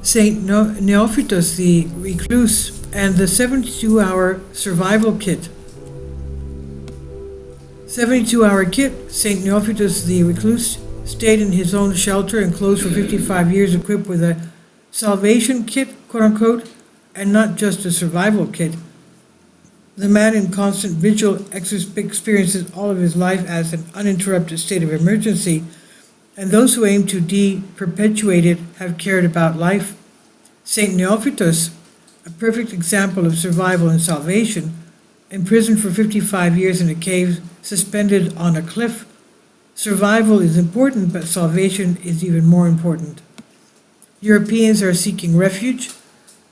Saint Neophytos the Recluse, and the 72-hour survival kit. 72-hour kit. Saint Neophytos the Recluse stayed in his own shelter enclosed for 55 years, equipped with a salvation kit, quote unquote, and not just a survival kit. The man in constant vigil experiences all of his life as an uninterrupted state of emergency, and those who aim to perpetuate it have cared about life. Saint Neophytos, a perfect example of survival and salvation, imprisoned for 55 years in a cave, suspended on a cliff. Survival is important, but salvation is even more important. Europeans are seeking refuge.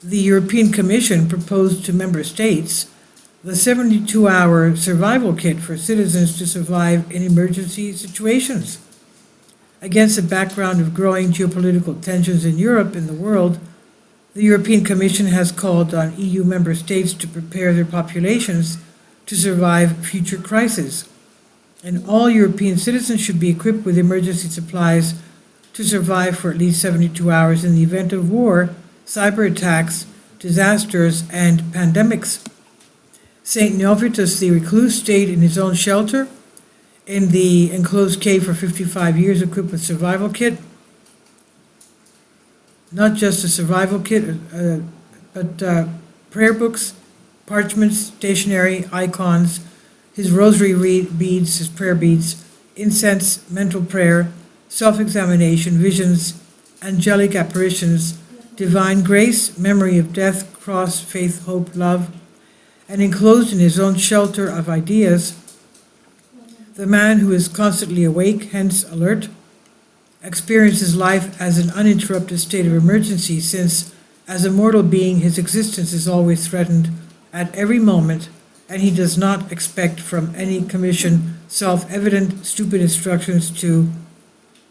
The European Commission proposed to member states the 72-hour survival kit for citizens to survive in emergency situations. Against the background of growing geopolitical tensions in Europe and the world, the European Commission has called on EU member states to prepare their populations to survive future crises. And all European citizens should be equipped with emergency supplies to survive for at least 72 hours in the event of war, cyber attacks, disasters, and pandemics. Saint Neophytos the Recluse stayed in his own shelter in the enclosed cave for 55 years, equipped with survival kit. Not just a survival kit, but prayer books, parchments, stationery, icons, his rosary beads, his prayer beads, incense, mental prayer, self-examination, visions, angelic apparitions, divine grace, memory of death, cross, faith, hope, love, and enclosed in his own shelter of ideas, the man who is constantly awake, hence alert, experiences life as an uninterrupted state of emergency, since, as a mortal being, his existence is always threatened at every moment, and he does not expect from any commission self-evident, stupid instructions to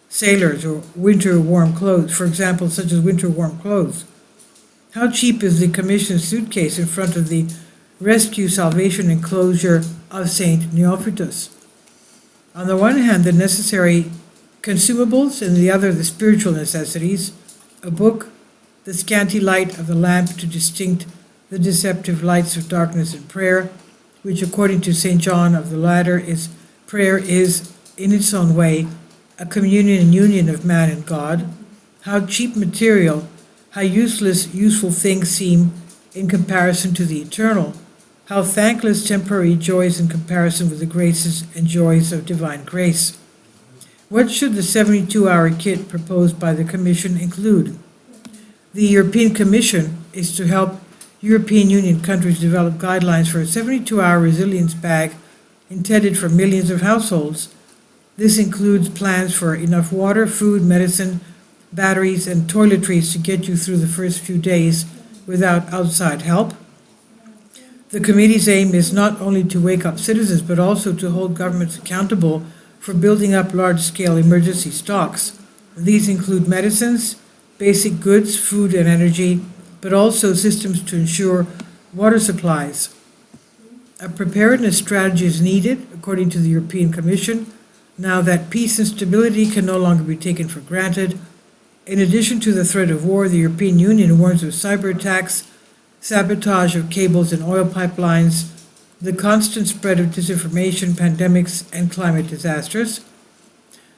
sailors or winter warm clothes, for example, such as winter warm clothes. How cheap is the commission's suitcase in front of the rescue salvation enclosure of Saint Neophytos? On the one hand, the necessary consumables, and the other, the spiritual necessities, a book, the scanty light of the lamp to distinct the deceptive lights of darkness and prayer, which according to St. John of the Ladder prayer is, in its own way, a communion and union of man and God. How cheap material, how useless useful things seem in comparison to the eternal. How thankless temporary joys in comparison with the graces and joys of divine grace. What should the 72-hour kit proposed by the Commission include? The European Commission is to help European Union countries develop guidelines for a 72-hour resilience bag intended for millions of households. This includes plans for enough water, food, medicine, batteries, and toiletries to get you through the first few days without outside help. The committee's aim is not only to wake up citizens, but also to hold governments accountable for building up large-scale emergency stocks. These include medicines, basic goods, food and energy, but also systems to ensure water supplies. A preparedness strategy is needed, according to the European Commission, now that peace and stability can no longer be taken for granted. In addition to the threat of war, the European Union warns of cyber attacks, sabotage of cables and oil pipelines, the constant spread of disinformation, pandemics, and climate disasters.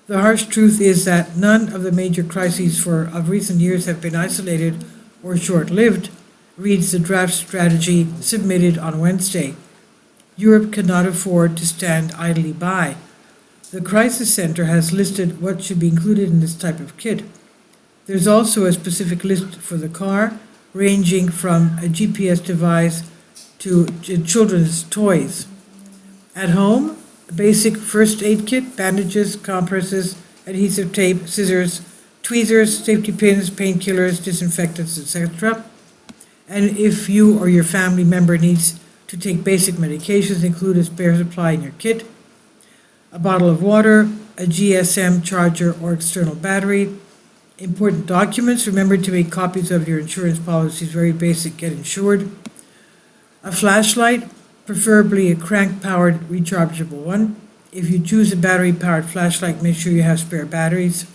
The harsh truth is that none of the major crises of recent years have been isolated or short-lived, reads the draft strategy submitted on Wednesday. Europe cannot afford to stand idly by. The Crisis Center has listed what should be included in this type of kit. There's also a specific list for the car, ranging from a GPS device to children's toys. At home, a basic first aid kit, bandages, compresses, adhesive tape, scissors, tweezers, safety pins, painkillers, disinfectants, etc. And if you or your family member needs to take basic medications, include a spare supply in your kit, a bottle of water, a GSM charger or external battery. Important documents, remember to make copies of your insurance policies, very basic, get insured. A flashlight, preferably a crank-powered rechargeable one. If you choose a battery-powered flashlight, make sure you have spare batteries.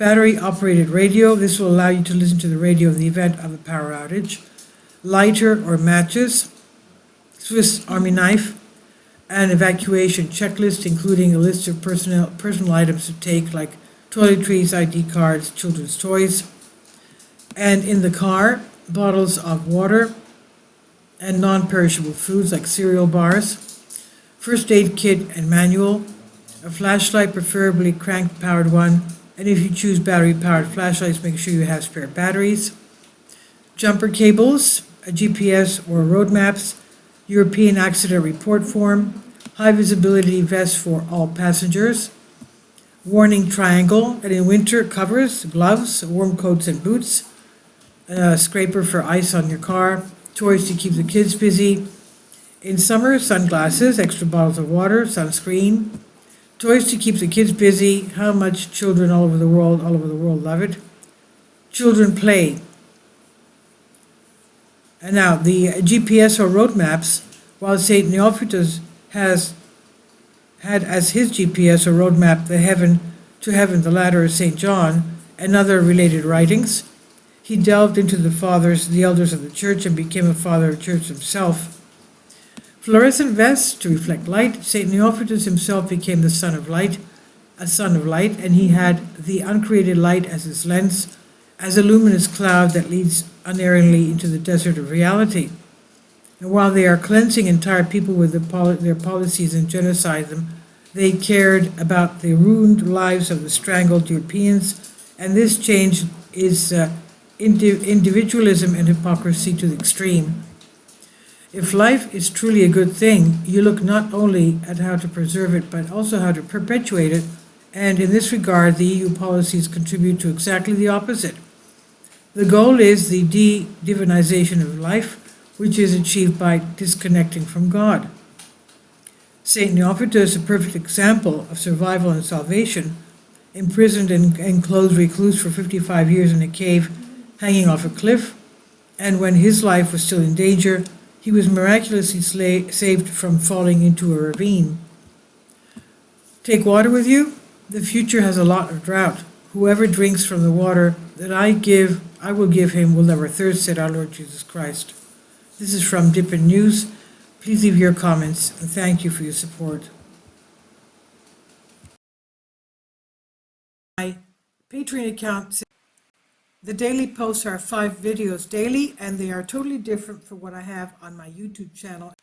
Battery-operated radio. This will allow you to listen to the radio in the event of a power outage. Lighter or matches. Swiss Army knife. An evacuation checklist, including a list of personal items to take, like toiletries, ID cards, children's toys. And in the car, bottles of water and non-perishable foods like cereal bars. First aid kit and manual. A flashlight, preferably crank-powered one. And if you choose battery-powered flashlights, make sure you have spare batteries. Jumper cables, a GPS or road maps, European accident report form, high visibility vest for all passengers, warning triangle, and in winter covers, gloves, warm coats and boots, a scraper for ice on your car, toys to keep the kids busy. In summer, sunglasses, extra bottles of water, sunscreen, toys to keep the kids busy. How much children all over the world love it. Children play. And now the GPS or road maps, while St. Neophytos had as his GPS or road map the heaven, the ladder of St. John, and other related writings, he delved into the elders of the church, and became a father of the church himself. Fluorescent vests to reflect light. St. Neophytos himself became a son of light, and he had the uncreated light as his lens, as a luminous cloud that leads unerringly into the desert of reality. And while they are cleansing entire people with their policies and genocide them, they cared about the ruined lives of the strangled Europeans, and this change is individualism and hypocrisy to the extreme. If life is truly a good thing, you look not only at how to preserve it, but also how to perpetuate it, and in this regard, the EU policies contribute to exactly the opposite. The goal is the de-divinization of life, which is achieved by disconnecting from God. St. Neophytos, a perfect example of survival and salvation, imprisoned and enclosed recluse for 55 years in a cave hanging off a cliff, and when his life was still in danger, he was miraculously saved from falling into a ravine. Take water with you. The future has a lot of drought. Whoever drinks from the water that I will give him will never thirst, said our Lord Jesus Christ. This is from Dippin' News. Please leave your comments, and thank you for your support. My Patreon account. The daily posts are 5 videos daily, and they are totally different from what I have on my YouTube channel.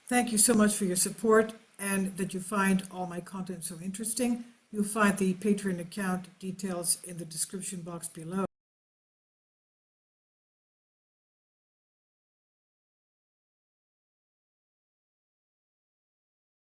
Thank you so much for your support, and that you find all my content so interesting. You'll find the Patreon account details in the description box below.